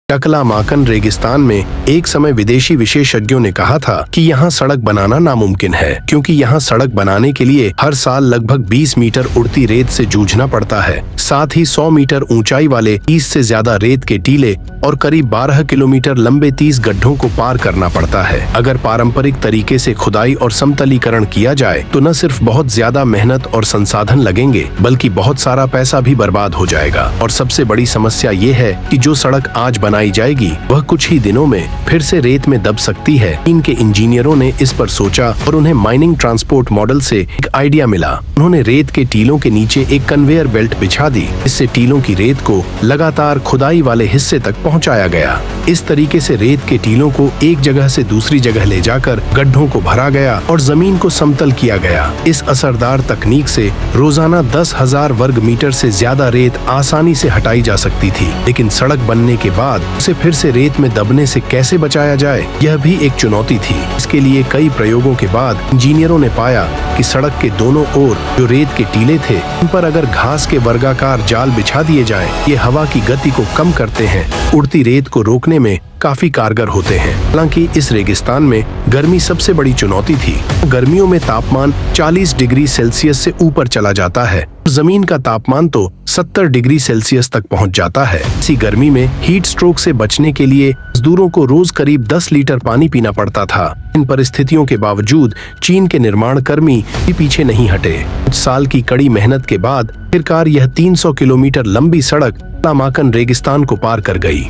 टकलामाकन रेगिस्तान में एक समय विदेशी विशेषज्ञों ने कहा था कि यहाँ सड़क बनाना नामुमकिन है, क्योंकि यहाँ सड़क बनाने के लिए हर साल लगभग 20 मीटर उड़ती रेत से जूझना पड़ता है। साथ ही 100 मीटर ऊंचाई वाले 30 से ज्यादा रेत के टीले और करीब 12 किलोमीटर लंबे 30 गड्ढों को पार करना पड़ता है। अगर पारंपरिक तरीके से खुदाई और समतलीकरण किया जाए तो न सिर्फ बहुत ज्यादा मेहनत और संसाधन लगेंगे, बल्कि बहुत सारा पैसा भी बर्बाद हो जाएगा। और सबसे बड़ी समस्या ये है कि जो सड़क आज बनाई जाएगी वह कुछ ही दिनों में फिर से रेत में दब सकती है। इनके इंजीनियरों ने इस पर सोचा और उन्हें माइनिंग ट्रांसपोर्ट मॉडल से एक आइडिया मिला। उन्होंने रेत के टीलों के नीचे एक कन्वेयर बेल्ट बिछा दी, इससे टीलों की रेत को लगातार खुदाई वाले हिस्से तक पहुंचाया गया। इस तरीके से रेत के टीलों को एक जगह से दूसरी जगह ले जाकर गड्ढों को भरा गया और जमीन को समतल किया गया। इस असरदार तकनीक से रोजाना 10,000 वर्ग मीटर से ज्यादा रेत आसानी से हटाई जा सकती थी। लेकिन सड़क बनने के बाद उसे फिर से रेत में दबने से कैसे बचाया जाए, यह भी एक चुनौती थी। इसके लिए कई प्रयोगों के बाद इंजीनियरों ने पाया कि सड़क के दोनों ओर जो रेत के टीले थे, उन पर अगर घास के वर्गाकार जाल बिछा दिए जाएं, ये हवा की गति को कम करते हैं, उड़ती रेत को रोकने में काफी कारगर होते हैं। हालांकि इस रेगिस्तान में गर्मी सबसे बड़ी चुनौती थी। गर्मियों में तापमान 40 डिग्री सेल्सियस से ऊपर चला जाता है। जमीन का तापमान तो 70 डिग्री सेल्सियस तक पहुंच जाता है। इसी गर्मी में हीट स्ट्रोक से बचने के लिए मजदूरों को रोज करीब 10 लीटर पानी पीना पड़ता था। इन परिस्थितियों के बावजूद चीन के निर्माण कर्मी भी पीछे नहीं हटे। कुछ साल की कड़ी मेहनत के बाद आखिरकार यह 300 किलोमीटर लंबी सड़क टकलामाकन रेगिस्तान को पार कर गई।